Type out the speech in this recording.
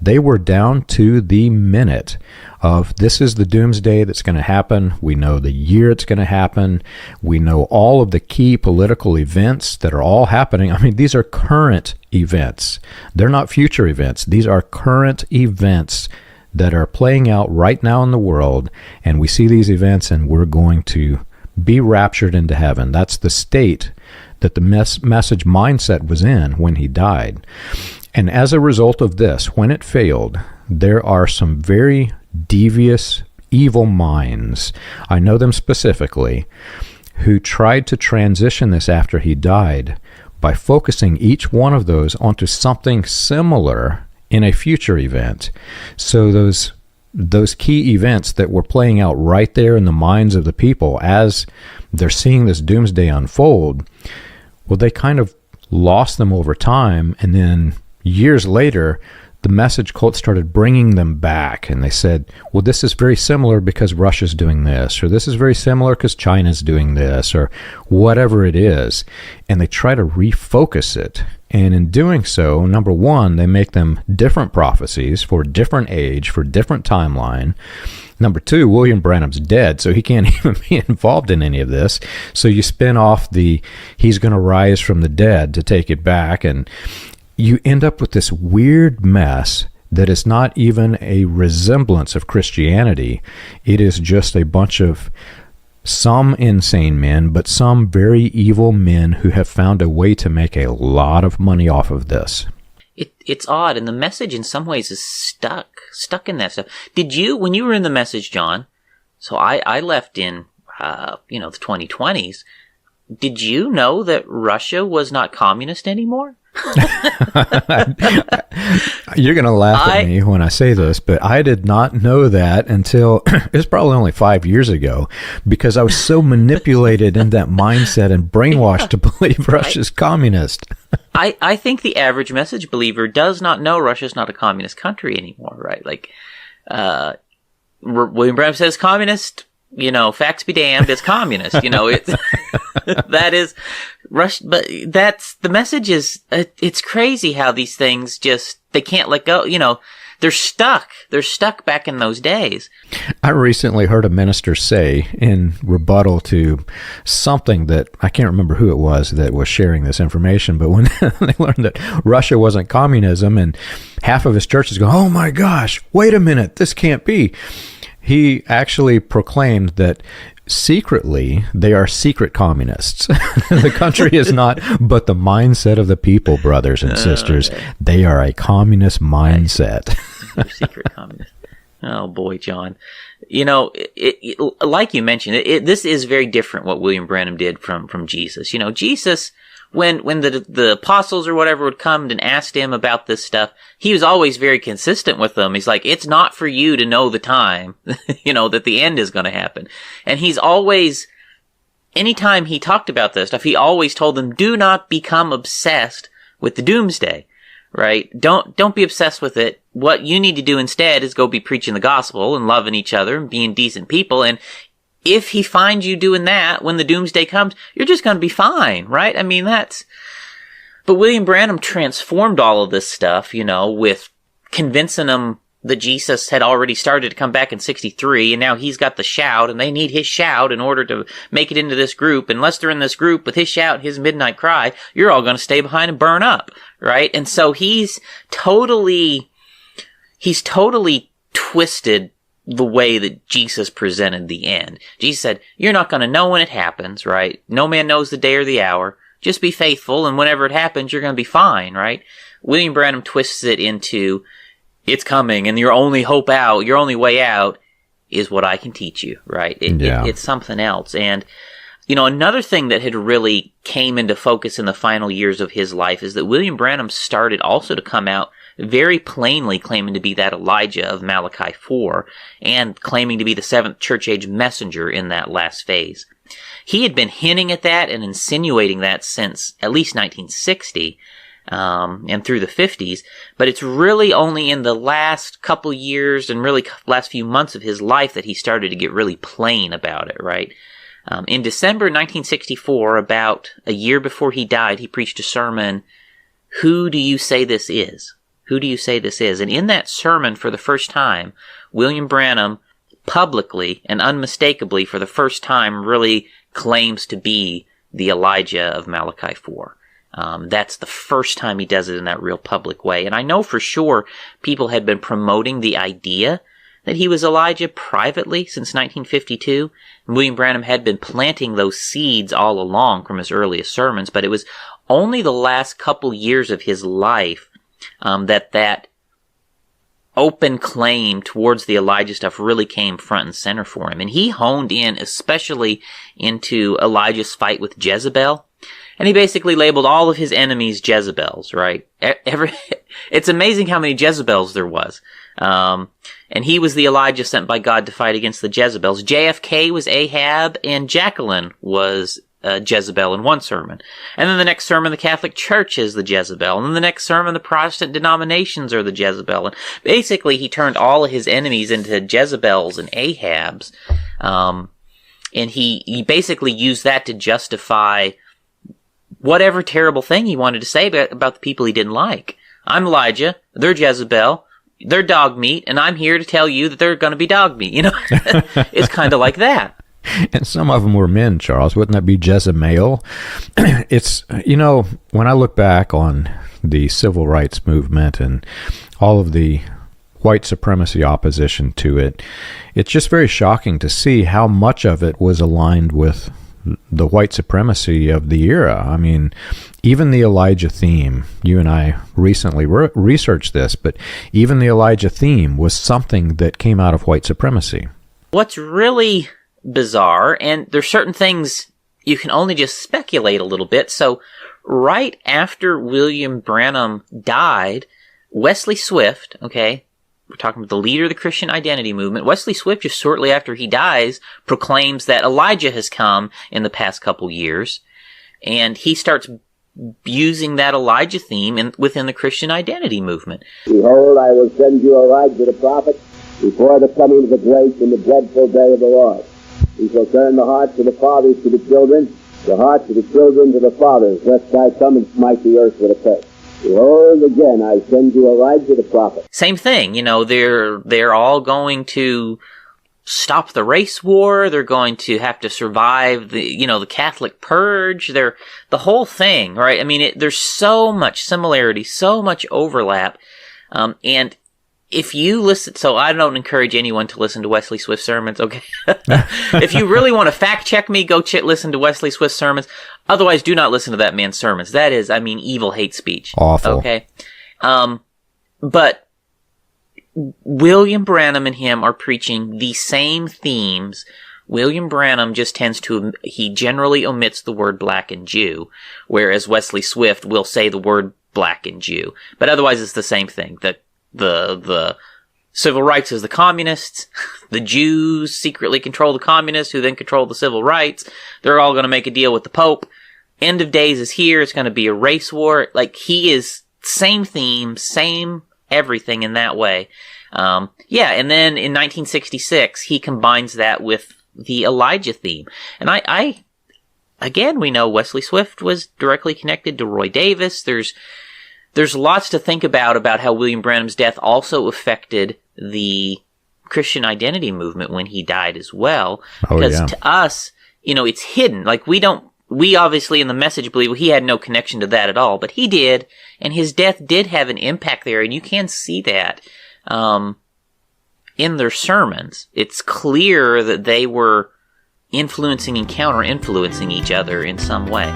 They were down to the minute of this is the doomsday that's going to happen. We know the year it's going to happen. We know all of the key political events that are all happening. I mean, these are current events. They're not future events. These are current events that are playing out right now in the world. And we see these events and we're going to be raptured into heaven. That's the state that the message mindset was in when he died. And as a result of this, when it failed, there are some very devious, evil minds, I know them specifically, who tried to transition this after he died by focusing each one of those onto something similar in a future event. So those key events that were playing out right there in the minds of the people as they're seeing this doomsday unfold, well, they kind of lost them over time, and then years later, the message cult started bringing them back, and they said, well, this is very similar because Russia's doing this, or this is very similar because China's doing this, or whatever it is, and they try to refocus it. And in doing so, number one, they make them different prophecies for different age, for different timeline. Number two, William Branham's dead, so he can't even be involved in any of this. So you spin off the he's going to rise from the dead to take it back, and you end up with this weird mess that is not even a resemblance of Christianity. It is just a bunch of some insane men, but some very evil men who have found a way to make a lot of money off of this. It's odd, and the message in some ways is stuck in that stuff. Did you, when you were in the message, John, so I left in, the 2020s, did you know that Russia was not communist anymore? You're going to laugh at me when I say this, but I did not know that until it was probably only 5 years ago, because I was so manipulated in that mindset and brainwashed to believe Russia's communist. I think the average message believer does not know Russia's not a communist country anymore, right? Like, William Branham says communist, facts be damned, it's communist, that is Russia, but that's, the message is, it's crazy how these things just, they can't let go, they're stuck back in those days. I recently heard a minister say in rebuttal to something that, I can't remember who it was that was sharing this information, but when they learned that Russia wasn't communism and half of his churches go, oh my gosh, wait a minute, this can't be. He actually proclaimed that secretly they are secret communists. The country is not, but the mindset of the people, brothers and sisters, they are a communist mindset. They're secret communists. Oh boy, John. Like you mentioned, this is very different what William Branham did from Jesus. Jesus, when the apostles or whatever would come and asked him about this stuff, he was always very consistent with them. He's like, it's not for you to know the time, that the end is going to happen. And he's always, anytime he talked about this stuff, he always told them, do not become obsessed with the doomsday, right? Don't be obsessed with it. What you need to do instead is go be preaching the gospel and loving each other and being decent people. And if he finds you doing that when the doomsday comes, you're just going to be fine, right? I mean, but William Branham transformed all of this stuff, with convincing them that Jesus had already started to come back in 63, and now he's got the shout, and they need his shout in order to make it into this group. Unless they're in this group with his shout, his midnight cry, you're all going to stay behind and burn up, right? And so he's totally twisted the way that Jesus presented the end. Jesus said, you're not going to know when it happens, right? No man knows the day or the hour. Just be faithful, and whenever it happens, you're going to be fine, right? William Branham twists it into, it's coming, and your only hope out, your only way out is what I can teach you, right? It's something else. And, another thing that had really came into focus in the final years of his life is that William Branham started also to come out very plainly claiming to be that Elijah of Malachi 4 and claiming to be the seventh church age messenger in that last phase. He had been hinting at that and insinuating that since at least 1960 and through the 50s, but it's really only in the last couple years and really last few months of his life that he started to get really plain about it, right? In December 1964, about a year before he died, he preached a sermon, Who Do You Say This Is? Who do you say this is? And in that sermon, for the first time, William Branham publicly and unmistakably for the first time really claims to be the Elijah of Malachi 4. That's the first time he does it in that real public way. And I know for sure people had been promoting the idea that he was Elijah privately since 1952. And William Branham had been planting those seeds all along from his earliest sermons, but it was only the last couple years of his life that open claim towards the Elijah stuff really came front and center for him. And he honed in especially into Elijah's fight with Jezebel. And he basically labeled all of his enemies Jezebels, right? It's amazing how many Jezebels there was. And he was the Elijah sent by God to fight against the Jezebels. JFK was Ahab, and Jacqueline was Jezebel in one sermon. And then the next sermon, the Catholic Church is the Jezebel. And then the next sermon, the Protestant denominations are the Jezebel. And basically, he turned all of his enemies into Jezebels and Ahabs. And he basically used that to justify whatever terrible thing he wanted to say about the people he didn't like. I'm Elijah, they're Jezebel, they're dog meat, and I'm here to tell you that they're going to be dog meat. You know, it's kind of like that. And some of them were men, Charles. Wouldn't that be Jezebel? It's, you know, when I look back on the civil rights movement and all of the white supremacy opposition to it, it's just very shocking to see how much of it was aligned with the white supremacy of the era. I mean, even the Elijah theme, you and I recently researched this, but even the Elijah theme was something that came out of white supremacy. What's really bizarre, and there's certain things you can only just speculate a little bit. So right after William Branham died, Wesley Swift, okay, we're talking about the leader of the Christian identity movement, Wesley Swift, just shortly after he dies, proclaims that Elijah has come in the past couple years, and he starts using that Elijah theme within the Christian identity movement. Behold, I will send you Elijah the prophet before the coming of the great and the dreadful day of the Lord. He shall turn the hearts of the fathers to the children, the hearts of the children to the fathers, lest I come and smite the earth with a curse. Behold, again, I send you Elijah the prophet. Same thing, you know, they're all going to stop the race war. They're going to have to survive the Catholic purge. The whole thing, right? I mean, there's so much similarity, so much overlap, and if you listen, so I don't encourage anyone to listen to Wesley Swift sermons, okay? If you really want to fact check me, go listen to Wesley Swift sermons. Otherwise, do not listen to that man's sermons. That is, I mean, evil hate speech. Awful. Okay? But William Branham and him are preaching the same themes. William Branham just he generally omits the word black and Jew, whereas Wesley Swift will say the word black and Jew. But otherwise, it's the same thing. The civil rights is the communists. The Jews secretly control the communists, who then control the civil rights. They're all going to make a deal with the Pope. End of days is here. It's going to be a race war. Like, he is same theme, same everything in that way. And then in 1966, he combines that with the Elijah theme. And again, we know Wesley Swift was directly connected to Roy Davis. There's lots to think about how William Branham's death also affected the Christian identity movement when he died as well. Because to us, it's hidden. Like, we obviously in the message believe he had no connection to that at all, but he did, and his death did have an impact there, and you can see that in their sermons. It's clear that they were influencing and counter-influencing each other in some way.